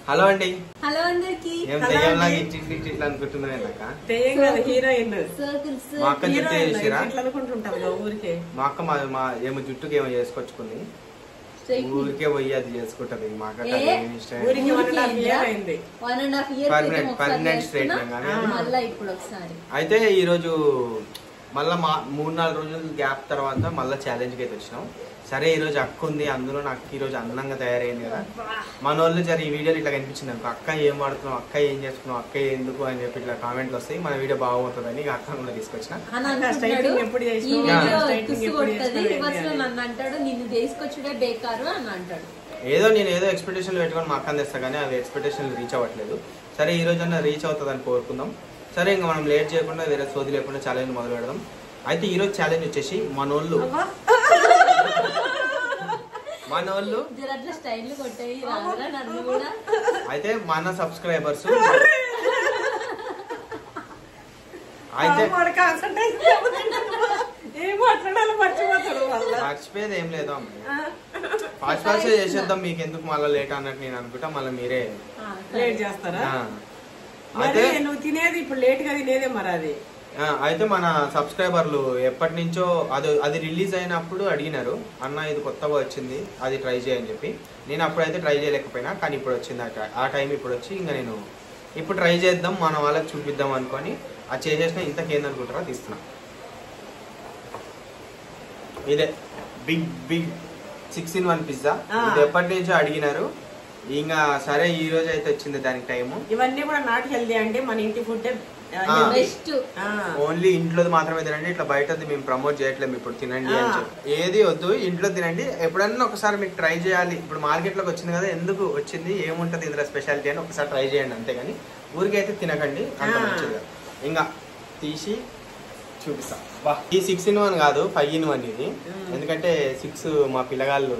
Hello అండి. Hello అందరికి. ఏం దయ్యంలాగా ఇట్లా అనుకుంటున్నాను అక్క. దయ్యం కాదు, హీరోయిన్. మా అక్క జుట్టు చేసిరా? ఊరికే మా అక్క మా ఏమో జుట్టుకి ఏమో చేసుకొచ్చుకుంది, ఊరికే పోయి అది చేసుకుంటది. మా అక్క పర్మనెంట్ స్ట్రైట్నింగ్. అయితే ఈ రోజు మళ్ళా 3-4 రోజులు గ్యాప్ తర్వాత మళ్ళీ ఛాలెంజ్ కి అయితే వచ్చినాం. సరే ఈ రోజు అక్క ఉంది, అందులో నాకు ఈ రోజు అందంగా తయారైంది కదా, మన వాళ్ళు సరే ఈ వీడియోలో ఇట్లా కనిపించింది అనుకో, అక్క ఏం వాడుతున్నావు, అక్క ఏం చేస్తున్నావు, అక్క ఎందుకు అని చెప్పి ఇట్లా కామెంట్లు వస్తాయి, మన వీడియో బాగుంటుందని అక్క కూడా తీసుకొచ్చిన. ఏదో నేను ఏదో ఎక్స్పెక్టేషన్లు పెట్టుకొని మా అక్కని తెస్తా కానీ అవి ఎక్స్పెక్టేషన్లు రీచ్ అవ్వట్లేదు. సరే ఈ రోజు అన్న రీచ్ అవుతుందని కోరుకుందాం. సరే ఇంకా మనం లేట్ చేయకుండా వేరే సోది లేకుండా ఛాలెంజ్ మొదలు పెడదాం. అయితే ఈ రోజు ఛాలెంజ్ వచ్చేసి మనోళ్ళు అయితే మన సబ్స్క్రైబర్స్ అయితే మర్చిపోయేది ఏం లేదు ఫాస్ట్ ఫాస్ట్ చేసేద్దాం, మీకు ఎందుకు మళ్ళీ లేట్ అన్నట్టు నేను అనుకుంటా, మళ్ళీ మీరే లేట్ చేస్తారా? అయితే నువ్వు తినేది ఇప్పుడు లేట్ గా తినేదే మరి అది. అయితే మన సబ్స్క్రైబర్లు ఎప్పటి నుంచో అది రిలీజ్ అయినప్పుడు అడిగినారు, అన్న ఇది కొత్తగా వచ్చింది అది ట్రై చేయని చెప్పి. నేను అప్పుడైతే ట్రై చేయలేకపోయినా, కానీ ఇప్పుడు వచ్చింది ఆ టైం ఇప్పుడు వచ్చి ఇంకా నేను ఇప్పుడు ట్రై చేద్దాం, మన వాళ్ళకి చూపిద్దాం అనుకొని అది చేసేసిన. ఇంతకేందనుకుంటారా తీస్తున్నా, ఇదే బిగ్ 6-in-1 పిజ్జా. ఇది ఎప్పటి నుంచో అడిగినారు, ఇంకా సరే ఈ రోజు అయితే వచ్చింది దానికి టైము. ఇవన్నీ కూడా నాట్ హెల్దీ అండి, మన ఇంటి ఫుడ్ ఓన్లీ ఇంట్లోది మాత్రమే తినండి, ఇట్లా బయటది మేము ప్రమోట్ చేయట్లేదు. ఇప్పుడు తినండి అని చెప్పి ఏది వద్దు, ఇంట్లో తినండి. ఎప్పుడన్నా ఒకసారి మీకు ట్రై చేయాలి, ఇప్పుడు మార్కెట్ లోకి వచ్చింది కదా, ఎందుకు వచ్చింది ఏముంటది ఇందులో స్పెషాలిటీ అని ఒకసారి ట్రై చేయండి, అంతేగాని ఊరికైతే తినకండి, అంత మంచిది. ఇంకా తీసి చూపిస్తా. ఈ 6-in-1 కాదు 5-in-1 ఇది, ఎందుకంటే 6 మా పిల్లగాళ్ళు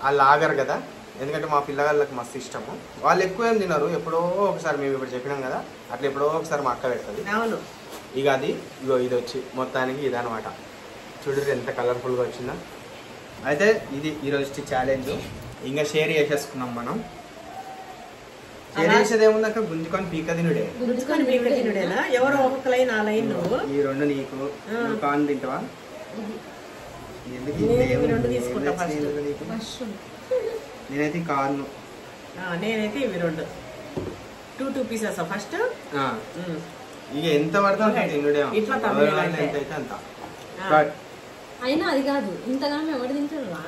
వాళ్ళు ఆగరు కదా, ఎందుకంటే మా పిల్లగాళ్ళకి మస్తు ఇష్టము. వాళ్ళు ఎక్కువ ఏం తినరు, ఎప్పుడో ఒకసారి మేము ఇప్పుడు చెప్పినాం కదా, అట్లా ఎప్పుడో ఒకసారి మా అక్క పెడుతుంది. ఇక అది ఇది వచ్చి మొత్తానికి ఇదనమాట. చూడరు ఎంత కలర్ఫుల్గా వచ్చిందో. అయితే ఇది ఈరోజు ఛాలెంజ్. ఇంకా షేర్ చేసేసుకున్నాం మనం. షేర్ చేసేది ఏముంది అక్క, గుంజుకొని పీక తినుడే. ఎవరో ఒక లైన్ ఆ లైన్ ఈ 2 నీకు, నువ్వు కాన్ తింటావా? నేనైతే కార్ను, నేనైతే ఇవి 2 పీసెస్ ఫస్ట్. ఇక ఎంత పడుతుంది తినుడే, ఎంత అయితే అంత. అయినా అది కాదు, ఇంతగానో ఎవరు తింటారా?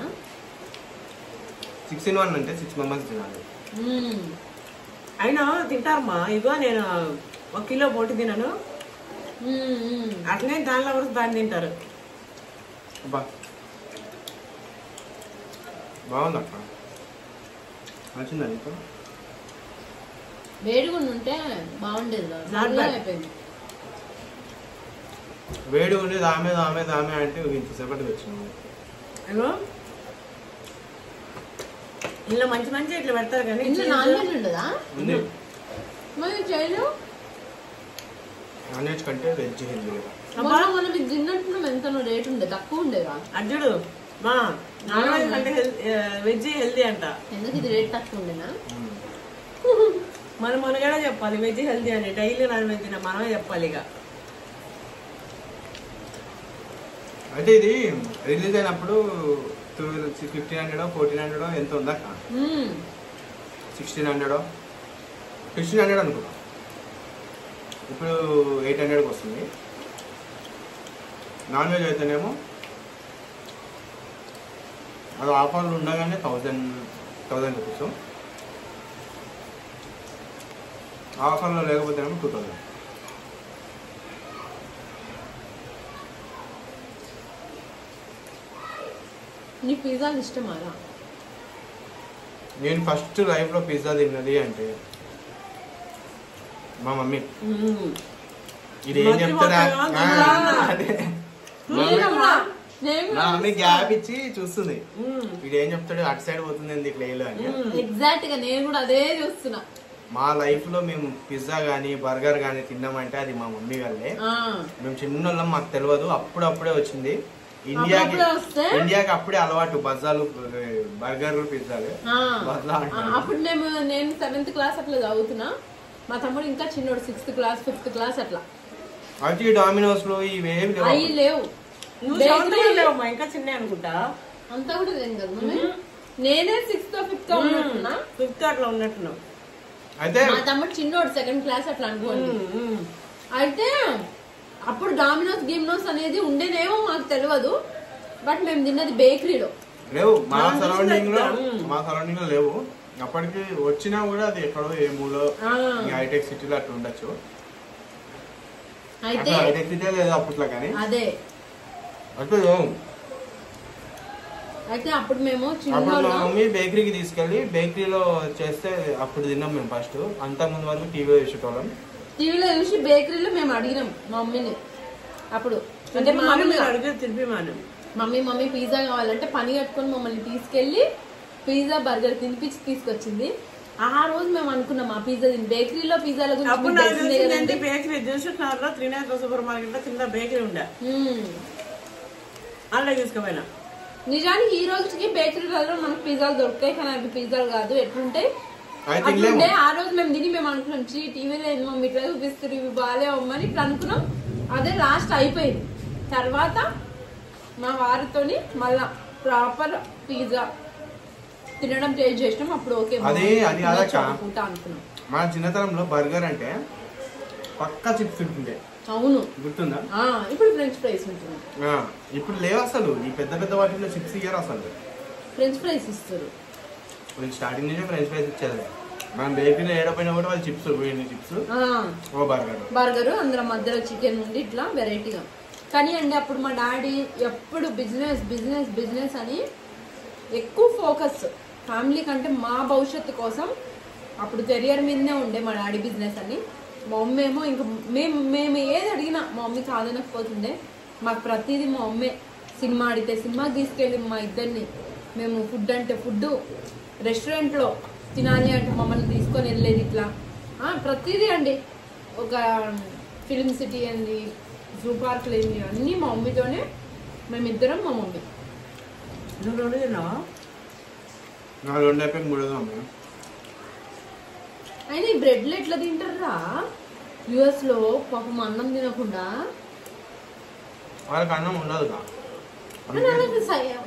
6-in-1 అంటే 6 మెంబర్స్ తినాలి. అయినా తింటారమ్మా. ఇగో నేను 1 కిలో పోటీ తినను, అట్లనే దానిలో కూడా దాన్ని తింటారు. బాగుంది అక్క, నచ్చిందా నీకు? వేడిగా ఉంటే బాగుండేది, వేడి ఉండి దామే అంటే ఇంతసేపటి వచ్చినాము. ఇంట్లో మంచి ఇట్లా పెడతారు కానీ నాన్ వెజ్ ఉండదా? నాన్ వెజ్ కంటే వెజ్ హెల్దీ. మనం తిన్నట్టు ఎంత రేట్ ఉండే, తక్కువ ఉండేదా? అర్జుడు మా నాన్ వెజ్ కంటే వెజ్ హెల్దీ అంట. ఎందుకు ఇది రేట్ తక్కువ ఉండేనా? మనం మనగానే చెప్పాలి వెజ్ హెల్దీ అని, డైలీ నాన్ వెజ్ తిన మనమే చెప్పాలి. ఇక అయితే ఇది రిలీజ్ అయినప్పుడు 1500 1400 ఎంత ఉందా? 1600 1500 అనుకుంటా. ఇప్పుడు 800కి వస్తుంది. నాన్ వెజ్ అయితేనేమో అది ఆఫర్లు ఉండగానే 1000 రూపీస్, ఆఫర్లో లేకపోతేనేమో 2000. నీకు పిజ్జాలు ఇష్టమా? నేను ఫస్ట్ లైఫ్లో పిజ్జా తిన్నది అంటే మా మమ్మీ. ఇది ఏం చెప్తారా, మా మమ్మీ గ్యాప్ ఇచ్చి చూస్తుంది, ఇది ఏం చెప్తాడు అటు సైడ్ పోతుంది ఇట్లా అని. ఎగ్జాక్ట్ గా నేను కూడా అదే చూస్తున్నా. మా లైఫ్ లో మేము పిజ్జా గానీ బర్గర్ గానీ తిన్నామంటే అది మా మమ్మీ వాళ్ళే. మేము చిన్నోళ్ళం, మాకు తెలియదు, అప్పుడప్పుడే వచ్చింది. ఇండియాకి అప్పుడే అలవాటు బజ్జాలు, బర్గర్లు, పిజ్జాలు. అప్పుడు నేను 7th క్లాస్ అట్లా చదువుతున్నా, మా తమ్ముడు ఇంకా చిన్నోడు 6th క్లాస్ 5th క్లాస్ అట్లా. అయితే డామినోస్ లో ఇవేమి అవి లేవు, ఇంకా చిన్న అనుకుంటా. అంతా కూడా లేదు కదా. నేనే 6th 5th ఉన్నట్టున్నా, 5th అట్లా ఉన్నట్టున్నావు. అయితే మా తమ్ముడు చిన్నోడు 2nd క్లాస్ అట్లా అనుకోండి. అయితే అప్పుడు డామినోస్ గిమ్నోస్ అనేది ఉండేనేమో మాకు తెలియదు, బట్ మేము తిన్నది బేకరీలో. లేవు మా సరౌండింగ్ లో లేవు. అప్పటికి వచ్చినా కూడా అది ఎక్కడో ఏ మూలో హైటెక్ సిటీలో అట్లా ఉండొచ్చు. అయితే హైటెక్ సిటీ లేదు అప్పట్లో, కానీ అదే అప్పుడు అయితే అప్పుడు మేము అప్పుడు మా మమ్మీ బేకరీకి తీసుకెళ్లి బేకరీలో చేస్తే అప్పుడు తిన్నాం మేము ఫస్ట్. అంతకు ముందు వరకు టీవీలో చూసేటోళ్ళం. టీవీలో చూసి బేకరీలో మేము అడిగినాం మమ్మీని. అప్పుడు అంటే మమ్మీ పిజ్జా కావాలంటే పని కట్టుకొని మమ్మల్ని తీసుకెళ్లి పిజ్జా బర్గర్ తినిపించి తీసుకొచ్చింది. ఆ రోజు మేము అనుకున్నాం ఆ పిజ్జా బేకరీలో పిజ్జాల గురించి. బేకరీ దిల్సుఖ్నగర్లో త్రినేత్ర సూపర్ మార్కెట్ లో కింద బేకరీ ఉండే, అలా తీసుకుపోయినా. నిజానికి ఈ రోజుకి బేకరీలలో మనకు పిజ్జాలు దొరుకుతాయి, కానీ అవి పిజ్జాలు కాదు, ఎట్లుంటాయి అట్లుంటే. ఆ రోజు మేము తిని మేము అనుకున్నాం టీవీలో ఏమో ఇట్లా చూపిస్తారు, ఇవి బాగాలేవమ్మని ఇట్లా అనుకున్నాం. అదే లాస్ట్ అయిపోయింది. తర్వాత మా వారితోని మళ్ళా ప్రాపర్ పిజ్జా తినడం టేస్ట్ చేసినాం. అప్పుడు ఓకే అనుకున్నాం. మా చిన్నతనంలో బర్గర్ అంటే పక్కా చిప్స్ ఉంటుండే. అవును, గుర్తుందా? ఇప్పుడు ఫ్రెంచ్ ఫ్రైస్ ఉంటుంది. ఇప్పుడు లేవు అసలు, ఈ పెద్ద పెద్ద వాటిలో చిప్స్ ఇయ్యారు అసలు. ఫ్రెంచ్ ఫ్రైస్ ఇస్తారు. స్టార్టింగ్ నుంచే ఫ్రెంచ్ ఫ్రైస్ ఇచ్చేది. మనం బేకరీలో ఏడపోయినా కూడా వాళ్ళు చిప్స్, చిప్స్ ఓ బర్గర్ అందులో మధ్యలో చికెన్ ఉండి ఇట్లా వెరైటీగా. కానీ అండి అప్పుడు మా డాడీ ఎప్పుడు బిజినెస్ బిజినెస్ బిజినెస్ అని ఎక్కువ ఫోకస్, ఫ్యామిలీ కంటే మా భవిష్యత్తు కోసం అప్పుడు కెరియర్ మీదనే ఉండే మా డాడీ బిజినెస్ అని. మా మమ్మీ ఏమో ఇంకా మేము ఏది అడిగినా మా మమ్మీ కాదనకపోతుండే. మాకు ప్రతిదీ మా మమ్మీ. సినిమా అడిగితే సినిమాకి తీసుకెళ్ళి మా ఇద్దరిని, మేము ఫుడ్ అంటే ఫుడ్, రెస్టారెంట్లో తినాలి అంటే మమ్మల్ని తీసుకొని వెళ్ళేది. ఇట్లా ప్రతిదీ అండి. ఒక ఫిల్మ్ సిటీ అండి, జూ పార్క్లు ఏంది, అన్నీ మా మమ్మీతోనే. మేమిద్దరం మా మమ్మీ. అయినా ఈ బ్రెడ్లు ఎట్లా తింటారా యుఎస్ లో? పాపం అన్నం తినకుండా. వాళ్ళకి అన్నం ఉండదు.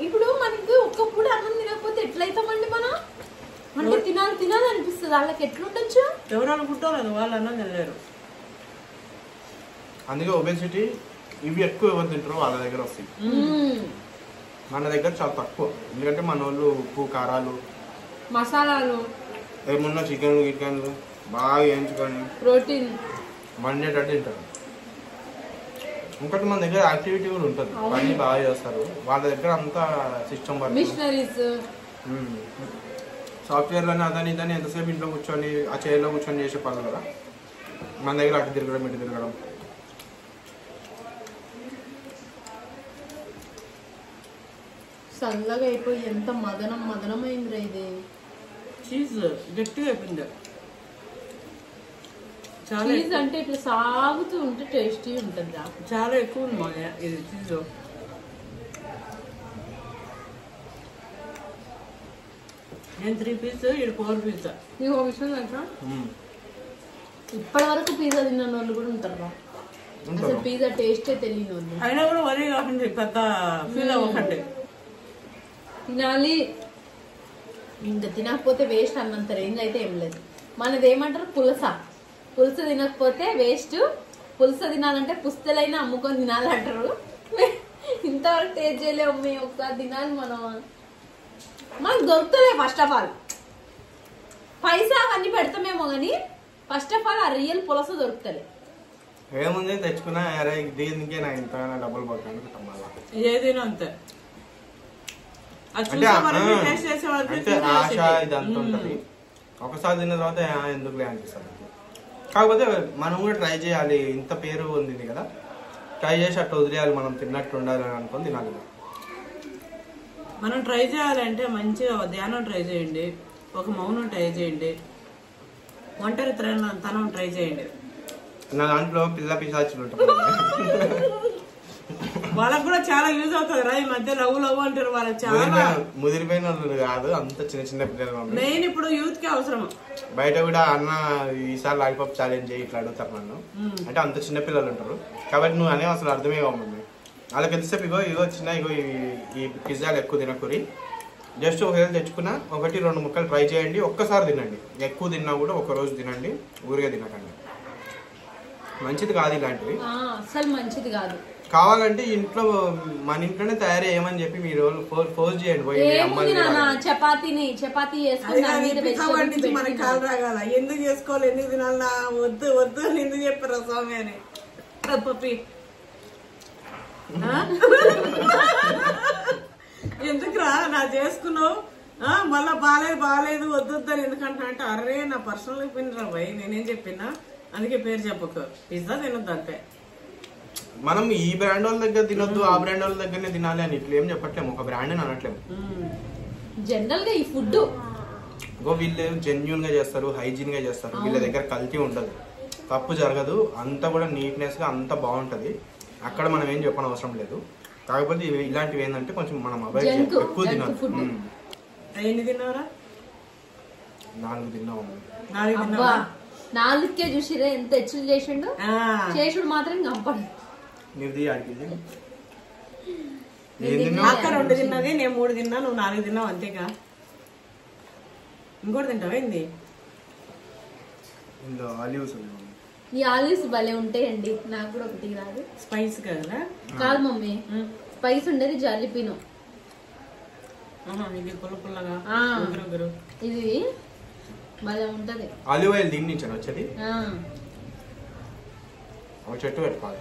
ఇప్పుడు మనకి ఒక్కప్పుడు అన్నం తినకపోతే ఎట్లయితామండి మనం? అంటే తినాలి అనిపిస్తుంది. వాళ్ళకి ఎట్లుండొచ్చు? ఎవరు అనుకుంటారు వాళ్ళు అన్నం తినలేరు. అందుకే ఒబేసిటీ ఇవి ఎక్కువ ఎవరు తింటారో వాళ్ళ దగ్గర వస్తాయి. మన దగ్గర చాలా తక్కువ. ఎందుకంటే మన వాళ్ళు ఉప్పు, కారాలు, మసాలాలు, ఏమున్నా చికెన్లు గికెన్లు బాగా వేయించుకొని ప్రోటీన్ వండేటట్టు తింటారు. ఇంకోటి మన దగ్గర యాక్టివిటీ కూడా ఉంటుంది, పని బాగా చేస్తారు. వాళ్ళ దగ్గర అంతా సిస్టమ్ వర్క్, మిషనరీస్, సాఫ్ట్వేర్లోనే అదని ఇదని ఎంతసేపు ఇంట్లో కూర్చొని ఆ చైర్లో కూర్చొని చేసే పనులు కదా. మన దగ్గర అటు తిరగడం ఇటు తిరగడం. చల్లగా అయిపోయి ఎంత మదనమైంది రా ఇది. చీజ్ గట్టిగా అయిపోయింది. చీజ్ అంటే ఇట్లా సాగుతూ ఉంటే టేస్టీ ఉంటుంది. చాలా ఎక్కువ ఉంది మా ఇది చీజ్. నేను 3 పీస్, ఇది 4 పీస్. నీకు ఒక విషయం తెలుసా, ఇప్పటి వరకు పిజ్జా తిన్న వాళ్ళు కూడా ఉంటారు. అసలు పిజ్జా టేస్టే తెలియని వాళ్ళు. అయినా కూడా వరీ కాకుండా పెద్ద ఫీల్ అవ్వకండి, తినాలి. ఇంకా తినకపోతే వేస్ట్ అన్నంత రేంజ్ అయితే ఏం లేదు. మనది ఏమంటారు, పులస తినకపోతే వేస్ట్. పులస తినాలంటే పుస్తలైనా అమ్ముకొని తినాలంటారు. ఇంతవరకు టేస్ట్ చేయలేము. మేము ఒకసారి తినాలి. మనకు దొరుకుతుంది. ఫస్ట్ ఆఫ్ ఆల్ పైసా అవన్నీ పెడతామేమో కానీ ఫస్ట్ ఆఫ్ ఆల్ ఆ రియల్ పులస దొరుకుతుంది. ఏముంది తెచ్చుకున్నా, అరే దీనికే నా ఇంత డబ్బులు పడుతుంది. ఏదైనా అంతే. అంటే ఆశ ఇదంతా ఉంటది. ఒకసారి తిన్న తర్వాత ఎందుకులే అనిపిస్తుంది. కాకపోతే మనం కూడా ట్రై చేయాలి. ఇంత పేరు ఉంది కదా, ట్రై చేసి అట్లా వదిలేయాలి. మనం తిన్నట్టు ఉండాలి అని అనుకుని తినాలి. మనం ట్రై చేయాలంటే మంచిగా ధ్యానం ట్రై చేయండి, ఒక మౌనం ట్రై చేయండి, ఒంటరి తనం ట్రై చేయండి. నా దాంట్లో పిల్ల పిశాచులు ఉంటాయి. వాళ్ళకి కూడా చాలా యూజ్ అవుతుంది రా. ఈ మధ్య లవ్ అంటారు వాళ్ళకి చాలా. ముదిరిపోయిన వాళ్ళు కాదు, అంత చిన్న చిన్న పిల్లలు. నేను ఇప్పుడు యూత్ కి అవసరం. బయట కూడా అన్న ఈసారి లాలిపాప్ ఛాలెంజ్ చేయి ఇట్లా అడుగుతారు నన్ను. అంటే అంత చిన్న పిల్లలు ఉంటారు కాబట్టి నువ్వు అనే అసలు అర్థమే కావు. వాళ్ళకి ఎంతసేపు ఇగో చిన్న ఈ పిజ్జాలు ఎక్కువ తినకూరి, జస్ట్ ఒకవేళ తెచ్చుకున్నా 1-2 ముక్కలు ట్రై చేయండి, ఒక్కసారి తినండి. ఎక్కువ తిన్నా కూడా ఒక రోజు తినండి, ఊరిగా తినకండి. మంచిది కాదు ఇలాంటివి, అసలు మంచిది కాదు. కావాలంటే ఇంట్లో మన ఇంట్లోనే తయారు చేయమని చెప్పి మీరు ఫోర్స్ చేయండి. చపాతీ మనకి కాలు రాగాల. ఎందుకు చేసుకోవాలి, ఎందుకు తినాలన్నా, వద్దు వద్దు అని ఎందుకు చెప్పారు స్వామి అని. పప్పి ఎందుకురా నా చేసుకున్నావు, మళ్ళా బాగాలేదు వద్దు అని ఎందుకంటా అంటే, అరే నా పర్సనల్ ఒపీనియన్ రా భయ్, నేనేం చెప్పినా అందుకే పేరు చెప్పకు. పిజ్జా తినొద్దు అంతే. మనం ఈ బ్రాండ్ వాళ్ళ దగ్గర తినొద్దు, ఆ బ్రాండ్ వాళ్ళ దగ్గరనే తినాలి అని ఇట్లా ఏం చెప్పట్లేము, ఒక బ్రాండ్ అని అనట్లేము. జనరల్ గా ఈ ఫుడ్ వీళ్ళు జెన్యూన్ గా చేస్తారు, హైజీన్ గా చేస్తారు. వీళ్ళ దగ్గర కల్తీ ఉండదు, తప్పు జరగదు, అంతా కూడా నీట్నెస్ గా అంతా బాగుంటది. అక్కడ మనం ఏం చెప్పని అవసరం లేదు. కాకపోతే ఇలాంటివి ఏంటంటే కొంచెం మనం అవాయిడ్ చేయాలి, ఎక్కువ తినాలి. ఎన్ని తిన్నావురా? 4 తిన్నాము. 4కే చూసిరా ఎంత హెచ్చులు చేసిండు. చేసుడు మాత్రం కంపడు. అక్క 2 తిన్నది, నేను 3 తిన్నా, నువ్వు 4 తిన్నావు అంతేగా. ఇంకోటి తింటావేంది? ఈ ఆలివ్స్ భలే ఉంటాయండి, నాకు కూడా ఒకటి రాదు. స్పైస్ కదా? కాదు మమ్మీ, స్పైస్ ఉండేది జల్లిపిను. ఇది పుల్ల పుల్లగా ఇది భలే ఉంటది. ఆలివ్ ఆయిల్ దీని నుంచి వచ్చేది, చెట్టు పెట్టుకోవాలి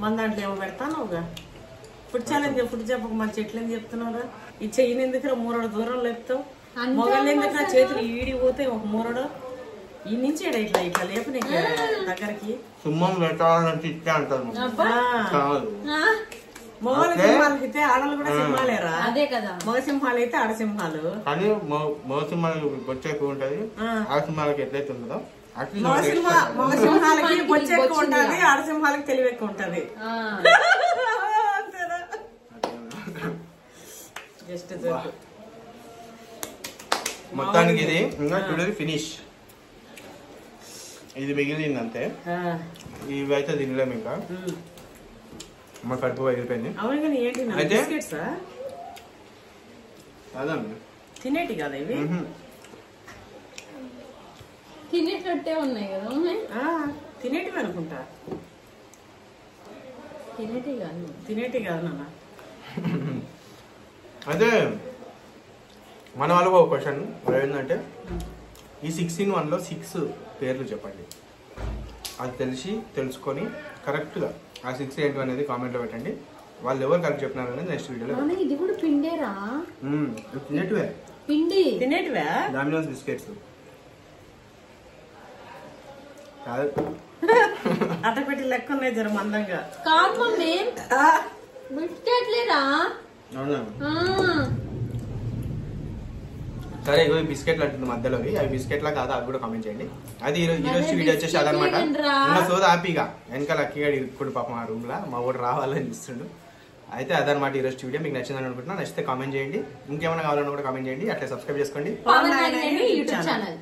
మన దాంట్లో ఏమో పెడతానుగా. ఫుడ్ ఛాలెంజ్ ఫుడ్ చెప్పక మన చెట్లు ఎందుకు చెప్తున్నావురా? ఈ చెయ్యిని ఎందుకు 3 దూరం లేపుతావు? మొగలు ఎందుకు చేతులు ఈడి పోతే ఒక 3 ఈ నుంచి ఇట్లా ఇట్లా లేపు నీకు దగ్గరికి. సుమ్మం పెట్టాలంటే ఇట్లా అంటారు. మొగలు సింహాలకి అయితే ఆడలు కూడా సింహాలేరా? అదే కదా, మగ సింహాలు అయితే ఆడ సింహాలు. కానీ మగ సింహాలకి బొచ్చు ఎక్కువ ఉంటది, ఆడ సింహాలకి ఎట్లయితే ఉంటుందో మగ సింహాలకి బొచ్చు ఎక్కువ ఉంటది, ఆడ సింహాలకి తెలివి ఎక్కువ ఉంటది. జస్ట్ మొత్తానికి ఇది ఇంకా చూడేది ఫినిష్. ఇది మిగిలింది అంతే, ఇవి అయితే తినలేము ఇంకా. మా కడుపు అయిపోయింది. తినేటి కదా ఇవి, తినేటట్టే ఉన్నాయి కదా. తినేటివి అనుకుంటా. తినేటి కాదు నాన్న. అదే మన వాళ్ళకు ఒక క్వశ్చన్ ఏంటంటే, ఈ 6 in 1లో 6 పేర్లు చెప్పండి. అది తెలుసుకొని కరెక్ట్గా ఆ 6 ఏంటి అనేది కామెంట్లో పెట్టండి. వాళ్ళు ఎవరు కరెక్ట్ చెప్పినారు అనేది నెక్స్ట్ వీడియోలో. ఇది కూడా పిండేరా? తినేటివే, పిండి తినేటివే. డామినోస్ బిస్కెట్స్ కాదు, అట్ట పెట్టి లెక్క ఉన్నాయి జర మందంగా. కాదు మమ్మీ, బిస్కెట్లేరా? అవునా? సరే, ఇగో బిస్కెట్లు అంటుంది మధ్యలో, అవి బిస్కెట్లా కాదా అవి కూడా కామెంట్ చేయండి. అది ఈరోజు వీడియో వచ్చేసి అదనమాట. ఇంకా సోద హ్యాపీగా వెనక లక్కీగా ఇప్పుడు పాపం ఆ రూమ్ లా మా ఊరు రావాలని చూస్తుండు. అయితే అదనమాట ఈరోజు వీడియో. మీకు నచ్చిందని అనుకుంటున్నా. నచ్చితే కామెంట్ చేయండి, ఇంకేమైనా కావాలన్నా కూడా కామెంట్ చేయండి. అట్లా సబ్స్క్రైబ్ చేసుకోండి. YouTube channel.